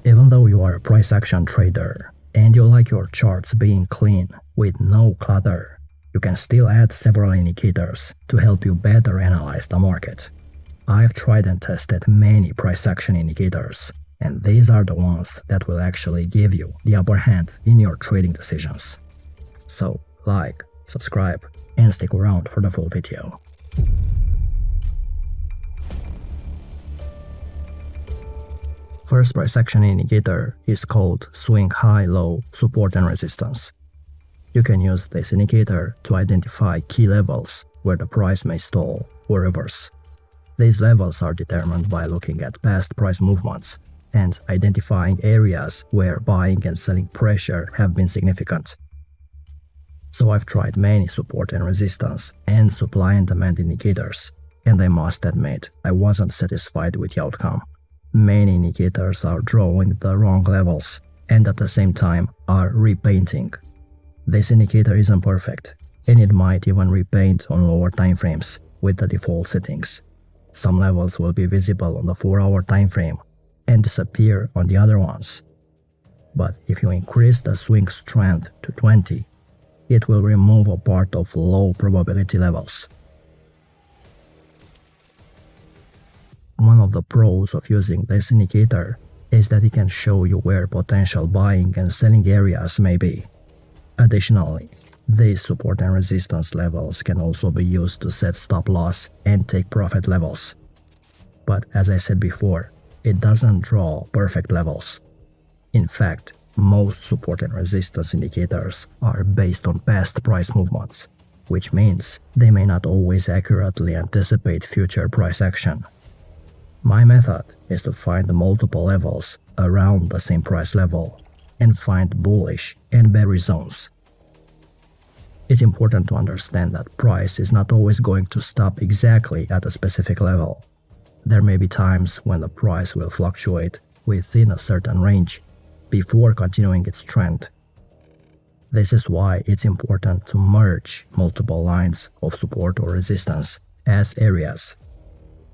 Even though you are a price action trader and you like your charts being clean with no clutter, you can still add several indicators to help you better analyze the market. I've tried and tested many price action indicators, and these are the ones that will actually give you the upper hand in your trading decisions. So, like, subscribe, and stick around for the full video. First price action indicator is called swing high-low support and resistance. You can use this indicator to identify key levels where the price may stall or reverse. These levels are determined by looking at past price movements and identifying areas where buying and selling pressure have been significant. So I've tried many support and resistance and supply and demand indicators, and I must admit I wasn't satisfied with the outcome. Many indicators are drawing the wrong levels and at the same time are repainting. This indicator isn't perfect, and it might even repaint on lower time frames with the default settings. Some levels will be visible on the 4-hour time frame and disappear on the other ones. But if you increase the swing strength to 20, it will remove a part of low probability levels. One of the pros of using this indicator is that it can show you where potential buying and selling areas may be. Additionally, these support and resistance levels can also be used to set stop loss and take profit levels. But as I said before, it doesn't draw perfect levels. In fact, most support and resistance indicators are based on past price movements, which means they may not always accurately anticipate future price action. My method is to find multiple levels around the same price level and find bullish and bearish zones. It's important to understand that price is not always going to stop exactly at a specific level. There may be times when the price will fluctuate within a certain range before continuing its trend. This is why it's important to merge multiple lines of support or resistance as areas.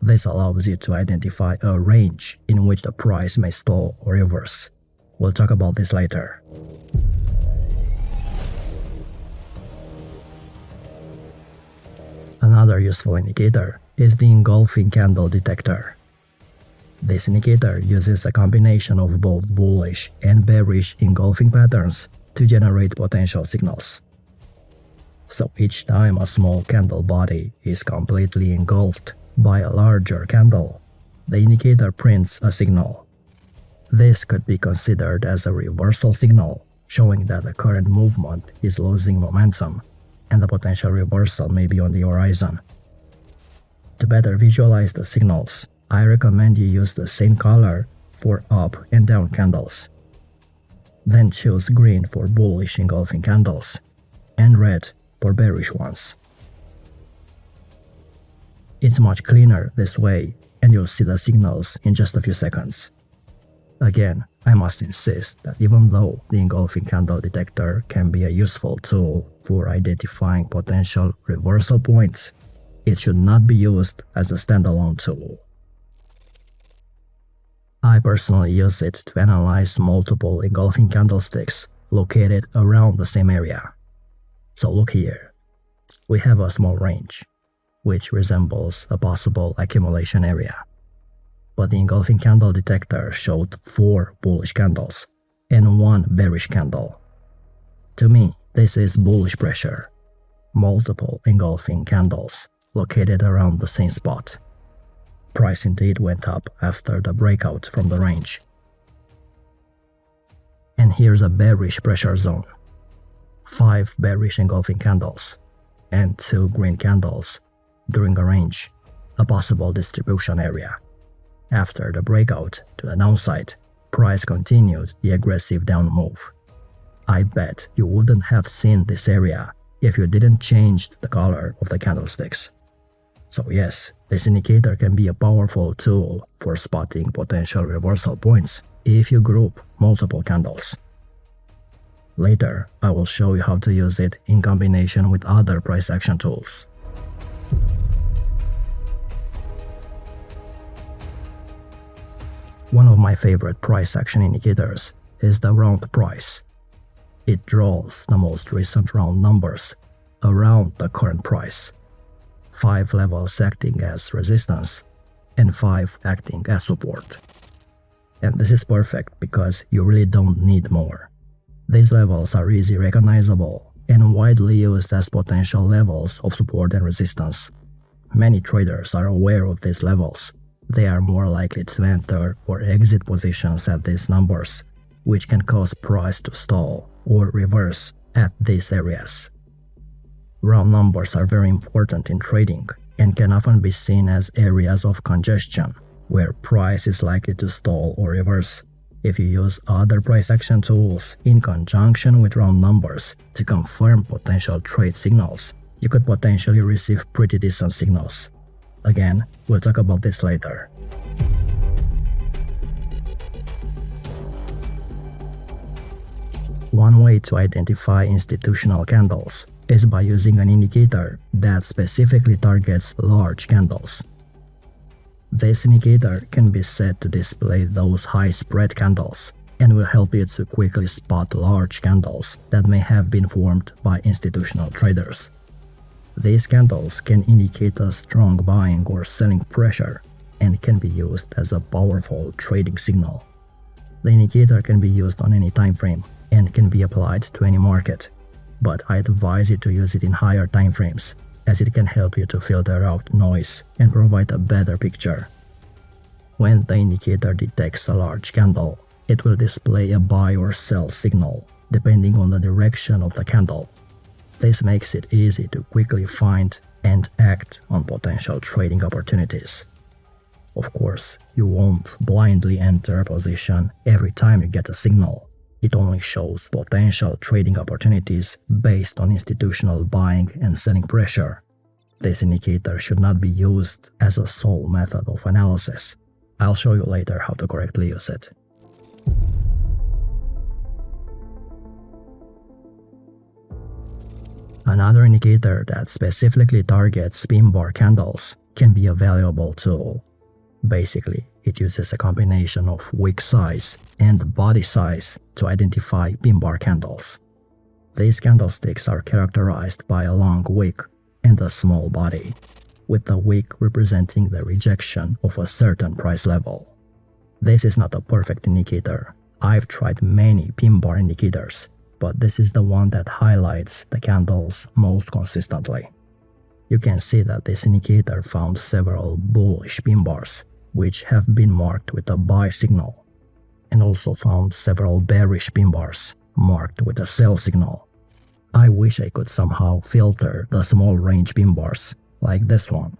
This allows you to identify a range in which the price may stall or reverse. We'll talk about this later. Another useful indicator is the engulfing candle detector. This indicator uses a combination of both bullish and bearish engulfing patterns to generate potential signals. So each time a small candle body is completely engulfed by a larger candle, the indicator prints a signal. This could be considered as a reversal signal, showing that the current movement is losing momentum and the potential reversal may be on the horizon. To better visualize the signals, I recommend you use the same color for up and down candles. Then choose green for bullish engulfing candles and red for bearish ones. It's much cleaner this way, and you'll see the signals in just a few seconds. Again, I must insist that even though the engulfing candle detector can be a useful tool for identifying potential reversal points, it should not be used as a standalone tool. I personally use it to analyze multiple engulfing candlesticks located around the same area. So look here. We have a small range, which resembles a possible accumulation area. But the engulfing candle detector showed 4 bullish candles and 1 bearish candle. To me, this is bullish pressure. Multiple engulfing candles located around the same spot. Price indeed went up after the breakout from the range. And here's a bearish pressure zone. 5 bearish engulfing candles and 2 green candles during a range, a possible distribution area. After the breakout to the downside, price continued the aggressive down move. I bet you wouldn't have seen this area if you didn't change the color of the candlesticks. So yes, this indicator can be a powerful tool for spotting potential reversal points if you group multiple candles. Later, I will show you how to use it in combination with other price action tools. One of my favorite price action indicators is the round price. It draws the most recent round numbers around the current price, 5 levels acting as resistance and 5 acting as support. And this is perfect because you really don't need more. These levels are easy recognizable and widely used as potential levels of support and resistance. Many traders are aware of these levels. They are more likely to enter or exit positions at these numbers, which can cause price to stall or reverse at these areas. Round numbers are very important in trading and can often be seen as areas of congestion where price is likely to stall or reverse. If you use other price action tools in conjunction with round numbers to confirm potential trade signals, you could potentially receive pretty decent signals. Again, we'll talk about this later. One way to identify institutional candles is by using an indicator that specifically targets large candles. This indicator can be set to display those high spread candles and will help you to quickly spot large candles that may have been formed by institutional traders. These candles can indicate a strong buying or selling pressure and can be used as a powerful trading signal. The indicator can be used on any time frame and can be applied to any market, but I advise you to use it in higher time frames, as it can help you to filter out noise and provide a better picture. When the indicator detects a large candle, it will display a buy or sell signal, depending on the direction of the candle. This makes it easy to quickly find and act on potential trading opportunities. Of course, you won't blindly enter a position every time you get a signal. It only shows potential trading opportunities based on institutional buying and selling pressure. This indicator should not be used as a sole method of analysis. I'll show you later how to correctly use it. Another indicator that specifically targets pin bar candles can be a valuable tool. Basically, it uses a combination of wick size and body size to identify pin bar candles. These candlesticks are characterized by a long wick and a small body, with the wick representing the rejection of a certain price level. This is not a perfect indicator. I've tried many pin bar indicators, but this is the one that highlights the candles most consistently. You can see that this indicator found several bullish pin bars, which have been marked with a buy signal, and also found several bearish pin bars marked with a sell signal. I wish I could somehow filter the small range pin bars, like this one.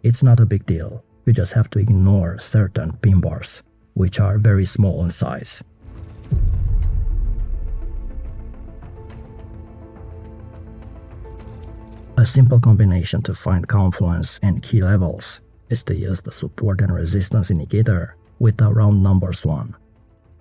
It's not a big deal, you just have to ignore certain pin bars, which are very small in size. A simple combination to find confluence and key levels is to use the support and resistance indicator with a round numbers one.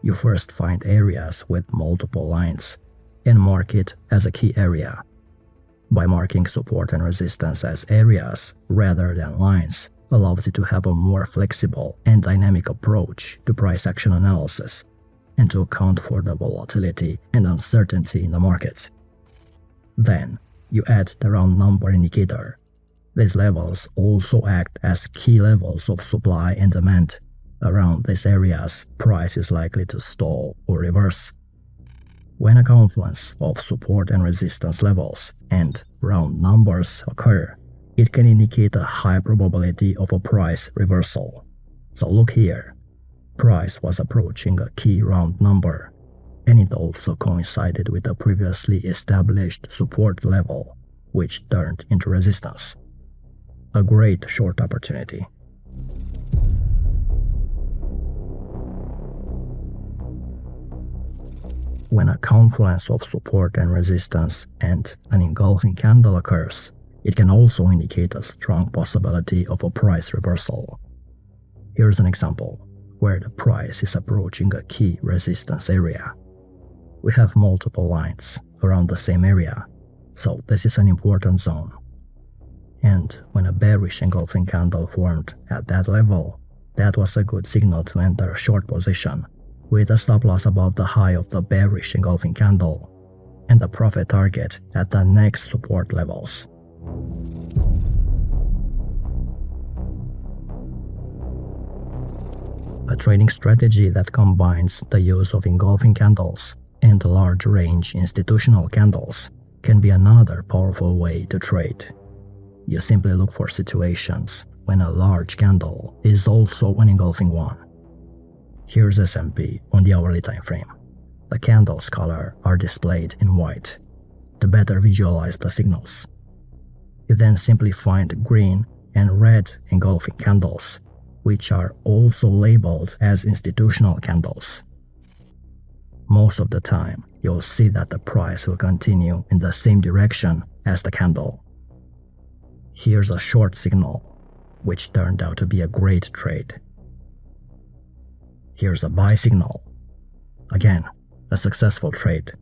You first find areas with multiple lines and mark it as a key area. By marking support and resistance as areas rather than lines allows you to have a more flexible and dynamic approach to price action analysis and to account for the volatility and uncertainty in the markets. Then, you add the round number indicator. These levels also act as key levels of supply and demand. Around these areas, price is likely to stall or reverse. When a confluence of support and resistance levels and round numbers occur, it can indicate a high probability of a price reversal. So look here, price was approaching a key round number, and it also coincided with a previously established support level, which turned into resistance. A great short opportunity. When a confluence of support and resistance and an engulfing candle occurs, it can also indicate a strong possibility of a price reversal. Here's an example where the price is approaching a key resistance area. We have multiple lines around the same area, so this is an important zone. And when a bearish engulfing candle formed at that level, That was a good signal to enter a short position, with a stop loss above the high of the bearish engulfing candle, and the profit target at the next support levels. A trading strategy that combines the use of engulfing candles and large range institutional candles can be another powerful way to trade. You simply look for situations when a large candle is also an engulfing one. Here's S&P on the hourly time frame. The candles color are displayed in white to better visualize the signals. You then simply find green and red engulfing candles, which are also labeled as institutional candles. Most of the time, you'll see that the price will continue in the same direction as the candle. Here's a short signal, which turned out to be a great trade. Here's a buy signal. Again, a successful trade.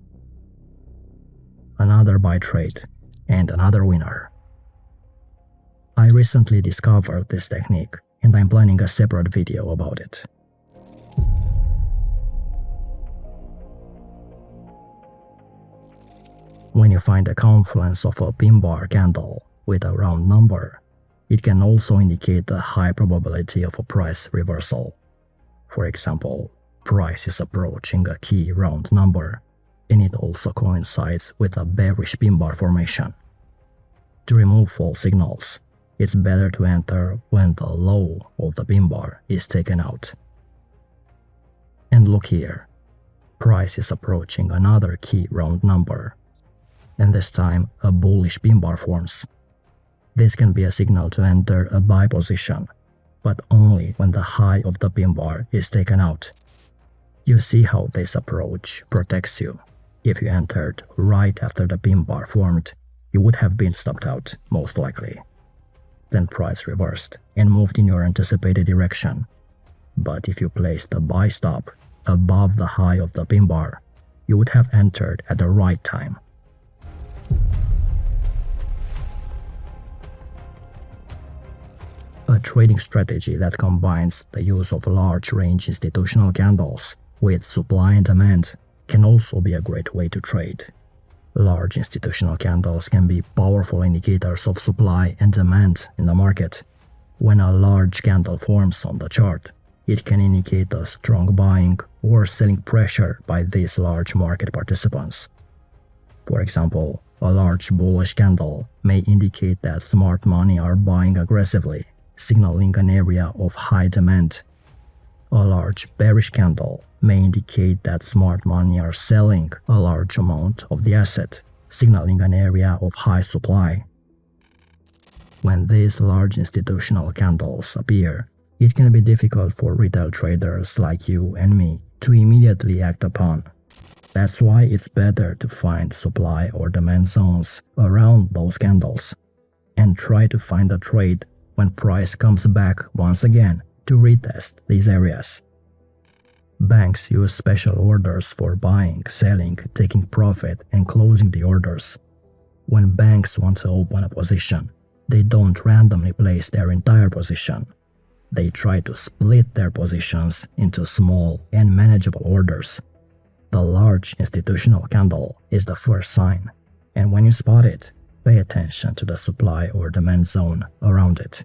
Another buy trade, and another winner. I recently discovered this technique, and I'm planning a separate video about it. When you find a confluence of a pin bar candle with a round number, it can also indicate a high probability of a price reversal. For example, price is approaching a key round number, and it also coincides with a bearish pin bar formation. To remove false signals, it's better to enter when the low of the pin bar is taken out. And look here, price is approaching another key round number, and this time a bullish pin bar forms. This can be a signal to enter a buy position, but only when the high of the pin bar is taken out. You see how this approach protects you. If you entered right after the pin bar formed, you would have been stopped out, most likely. Then price reversed and moved in your anticipated direction. But if you placed a buy stop above the high of the pin bar, you would have entered at the right time. A trading strategy that combines the use of large range institutional candles with supply and demand can also be a great way to trade. Large institutional candles can be powerful indicators of supply and demand in the market. When a large candle forms on the chart, it can indicate a strong buying or selling pressure by these large market participants. For example, a large bullish candle may indicate that smart money are buying aggressively, signaling an area of high demand. A large bearish candle may indicate that smart money are selling a large amount of the asset, signaling an area of high supply. When these large institutional candles appear, it can be difficult for retail traders like you and me to immediately act upon. That's why it's better to find supply or demand zones around those candles and try to find a trade when price comes back once again to retest these areas. Banks use special orders for buying, selling, taking profit, and closing the orders. When banks want to open a position, they don't randomly place their entire position. They try to split their positions into small and manageable orders. The large institutional candle is the first sign, and when you spot it, pay attention to the supply or demand zone around it.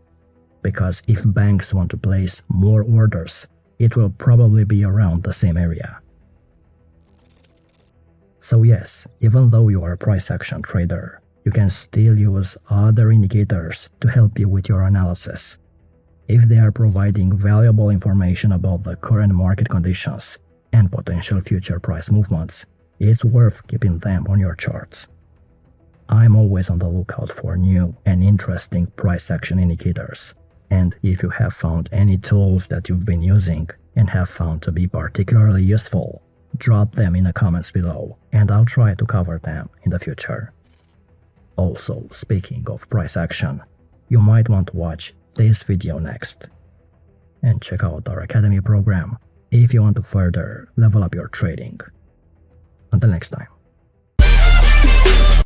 Because if banks want to place more orders, it will probably be around the same area. So yes, even though you are a price action trader, you can still use other indicators to help you with your analysis. If they are providing valuable information about the current market conditions and potential future price movements, it's worth keeping them on your charts. I'm always on the lookout for new and interesting price action indicators. And if you have found any tools that you've been using and have found to be particularly useful, drop them in the comments below and I'll try to cover them in the future. Also, speaking of price action, you might want to watch this video next. And check out our Academy program if you want to further level up your trading. Until next time.